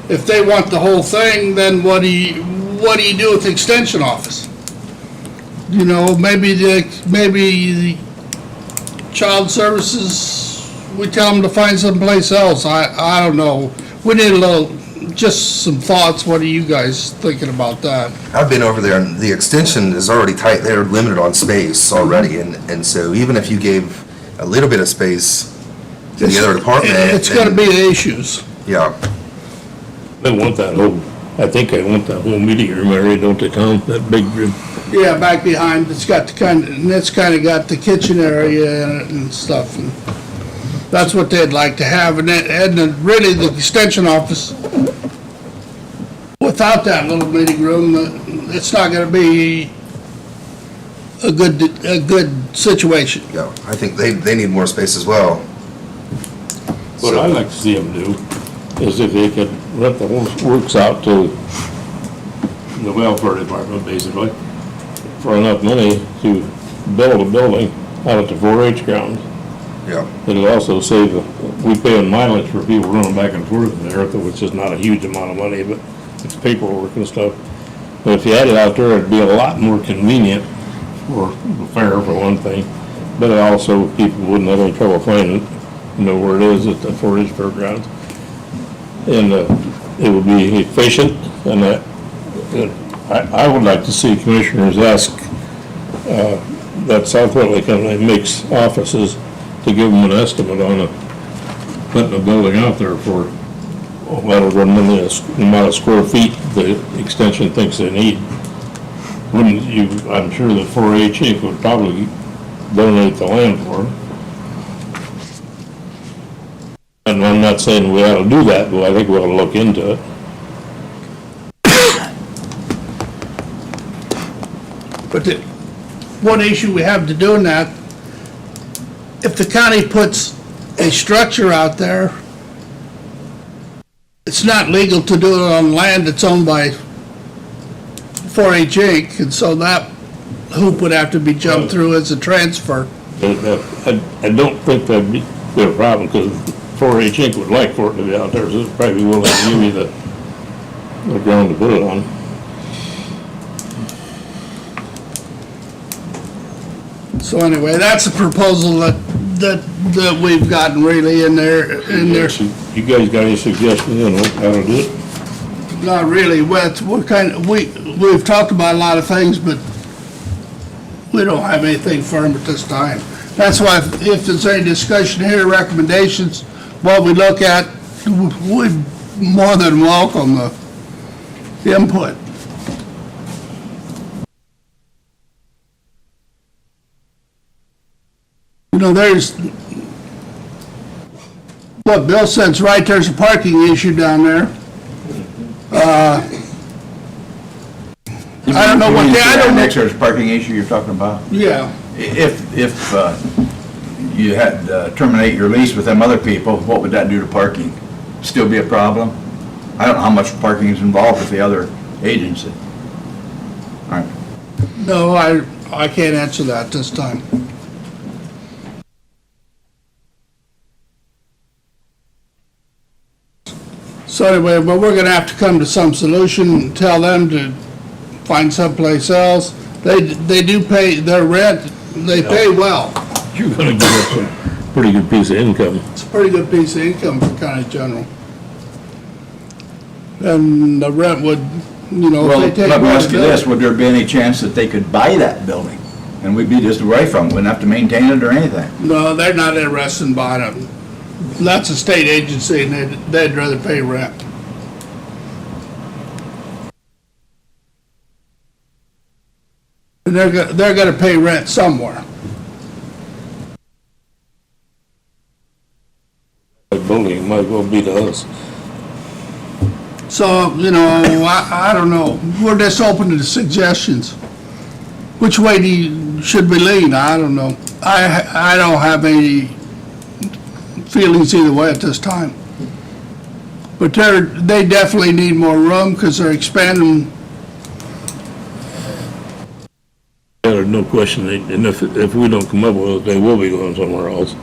if they want the whole thing, then what do you do with the extension office? You know, maybe the child services, we tell them to find someplace else. I don't know. We need just some thoughts. What are you guys thinking about that? I've been over there, and the extension is already tight. They're limited on space already, and so even if you gave a little bit of space to the other department. It's gonna be issues. Yeah, They want that whole, I think they want that whole meeting room area, don't they, Tom? That big room. Yeah, back behind, it's got the and it's kind of got the kitchen area in it and stuff, and that's what they'd like to have, and really, the extension office, without that little meeting room, it's not gonna be a good situation. Yeah, I think they need more space as well. What I'd like to see them do is if they could rent the whole works out to the welfare department, basically, for enough money to build a building out at the 4-H grounds. Yeah. It'll also save, we pay on mileage for people running back and forth there, which is not a huge amount of money, but it's paperwork and stuff. But if you had it out there, it'd be a lot more convenient for the fair, for one thing, but also people wouldn't have any trouble finding it, know where it is at the 4-H fairgrounds. And it would be efficient, and I would like to see commissioners ask that South Whitley Company makes offices to give them an estimate on putting a building out there for whatever amount of square feet the extension thinks they need. Wouldn't you, I'm sure the 4-H Inc. would probably donate the land for them. And I'm not saying we ought to do that, but I think we ought to look into it. But one issue we have to doing that, if the county puts a structure out there, it's not legal to do it on land that's owned by 4-H Inc., and so that hoop would have to be jumped through as a transfer. I don't think that'd be a problem, because 4-H Inc. would like for it to be out there, so it's probably willing to give you the ground to put it on. So anyway, that's a proposal that we've gotten really in there. You guys got any suggestions on how to do it? Not really. We've talked about a lot of things, but we don't have anything firm at this time. That's why if there's any discussion here, recommendations, what we look at, we'd more than welcome the input. You know, there's, what Bill said's right, there's a parking issue down there. I don't know what, I don't know. Next, there's a parking issue you're talking about? Yeah. If you had terminate your lease with them other people, what would that do to parking? Still be a problem? I don't know how much parking is involved with the other agency. All right. No, I can't answer that this time. So anyway, but we're gonna have to come to some solution, tell them to find someplace else. They do pay their rent, they pay well. You're gonna give us a pretty good piece of income. It's a pretty good piece of income for County General. And the rent would, you know, Well, if they take. let me ask you one this, bill- would there be any chance that they could buy that building? And we'd be just away from it, wouldn't have to maintain it or anything? No, they're not interested in buying it. That's a state agency and they'd rather pay rent. And they're gonna pay rent somewhere. The building might as well be to us. So, you know, I don't know. We're just open to the suggestions. Which way should we lean? I don't know. I don't have any feelings either way at this time. But they definitely need more room because they're expanding. Yeah, there's no question, and if we don't come up with it, they will be going somewhere else.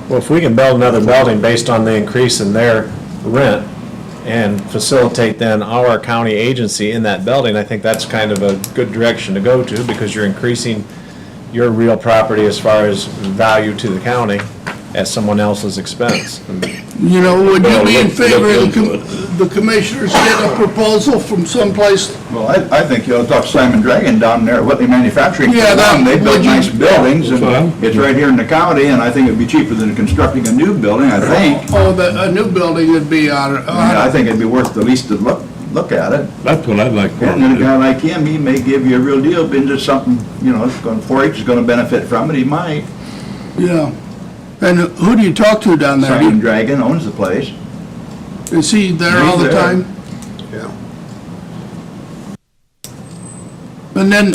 Well, if we can build another building based on the increase in their rent and facilitate then our county agency in that building, I think that's kind of a good direction to go to, because you're increasing your real property as far as value to the county at someone else's expense. You know, would you be in Look favor of into it. the commissioners getting a proposal from someplace? Well, I think you'll talk to Simon Dragon down there, what they manufacturing. Yeah, that- They build would you- nice buildings, and Fine. it's right here in the county, and I think it'd be cheaper than constructing a new building, I think. Oh, a new building would be I think it'd be worth the least to look look at it. That's what I'd like for And then them a to guy like him, he may give you a real deal, but into something, you know, it's going, 4-H is gonna benefit from it, he might. Yeah. And who do you talk to down there? Simon Dragon owns the place. Is he there all the He's there. time? Yeah. And then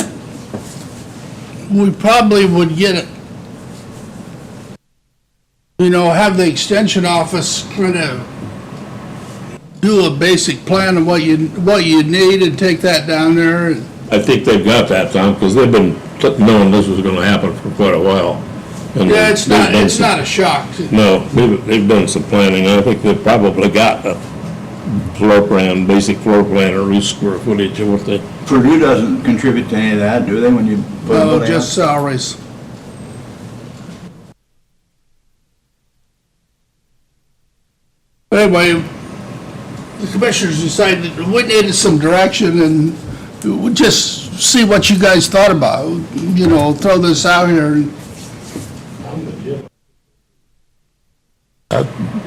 we probably would get it, you know, have the extension office kind of do a basic plan of what you need and take that down there. And I think they've got that, Tom, because they've been knowing this was gonna happen for quite a while. And Yeah, it's they've not, done it's some- not a shock. No, they've done some planning, I think they've probably got a floor plan, basic floor plan, or at least square footage of what they, Purdue doesn't contribute to any of that, do they, when you put No, it just salaries. But anyway, the commissioners decided that we needed some direction and we just see what you guys thought about, you know, throw this out here.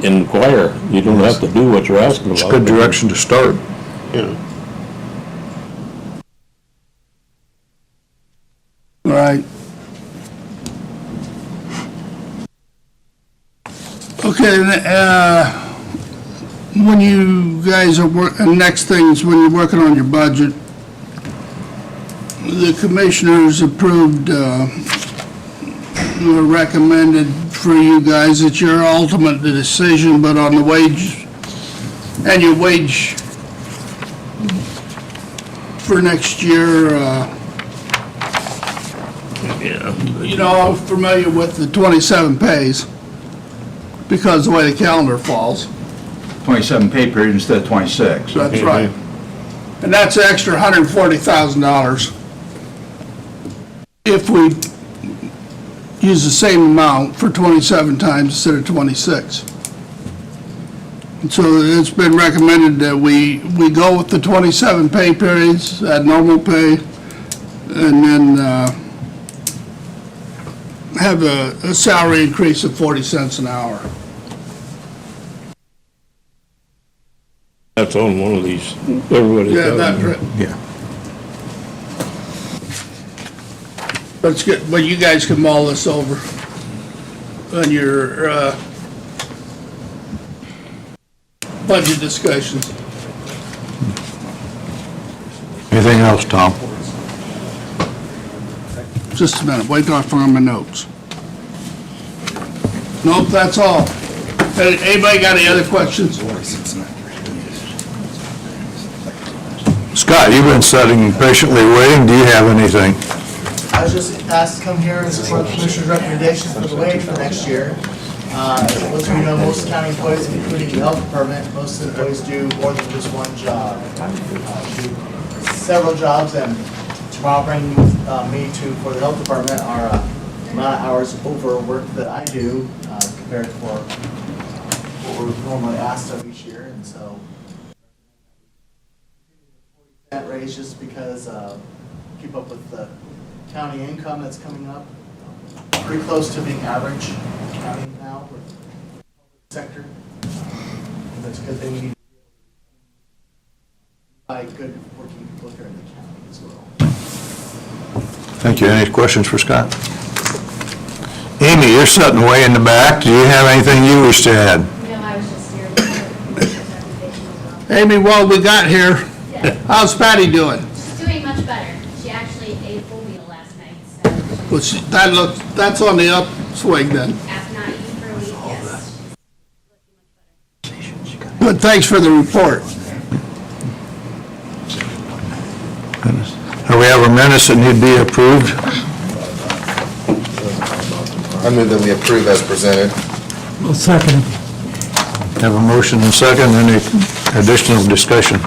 inquire. You don't have to do what you're asking about. It's a good direction to start. All right. Okay, when you guys are next things, when you're working on your budget, the commissioners approved, or recommended for you guys, it's your ultimate decision, but on the wage, and your wage for next year, Yeah. you know, I'm familiar with the 27 pays because the way the calendar falls. 27 pay period instead of 26. That's right. And that's an extra $140,000 if we use the same amount for 27 times instead of 26. And so it's been recommended that we go with the 27 pay periods at normal pay and then have a salary increase of 40 cents an hour. That's on one of these, everybody. Yeah, that's right. Yeah. Let's get, but you guys can mull this over on your, budget discussions. Anything else, Tom? Just a minute, wait till I find my notes. Nope, that's all. Hey, anybody got any other questions? Scott, you've been sitting patiently waiting. Do you have anything? I was just asked to come here and support the commissioner's recommendations for the wage for next year. As we know, most county employees, including the health department, most employees do more than just one job. Do several jobs, and tomorrow bringing me to, for the health department, our amount of hours over work that I do compared to what we're normally asked of each year, and so that raise just because keep up with the county income that's coming up. Pretty close to being average county now with the public sector. And that's a good thing. We need to buy good working people here in the county as well. Thank you. Any questions for Scott? Amy, you're sitting way in the back. Do you have anything you wish to add? No, I was just here for the commissioner's recommendation as well. Amy, while we got here, how's Patty doing? She's doing much better. She actually ate a full meal last night, so Well, that's on the upswing then. after not eating for a week, yes. But thanks for the report. We have our minutes that need to be approved. I move that we approve as presented. I'll second it. Have a motion and second. Any additional discussion?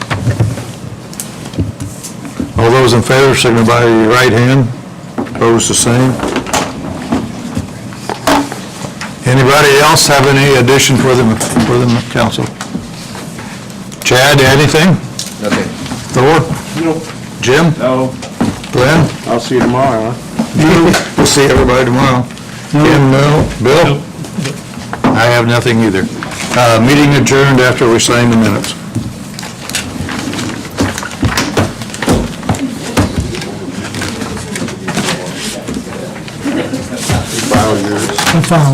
All those in favor, signify by your right hand. Opposed, the same. Anybody else have any addition for the council? Chad, anything? Nothing. Thor? Jim? No, Glenn? I'll see you tomorrow, huh? We'll see everybody tomorrow. Kim, no? Bill? I have nothing either. Meeting adjourned after we sign the minutes. the following.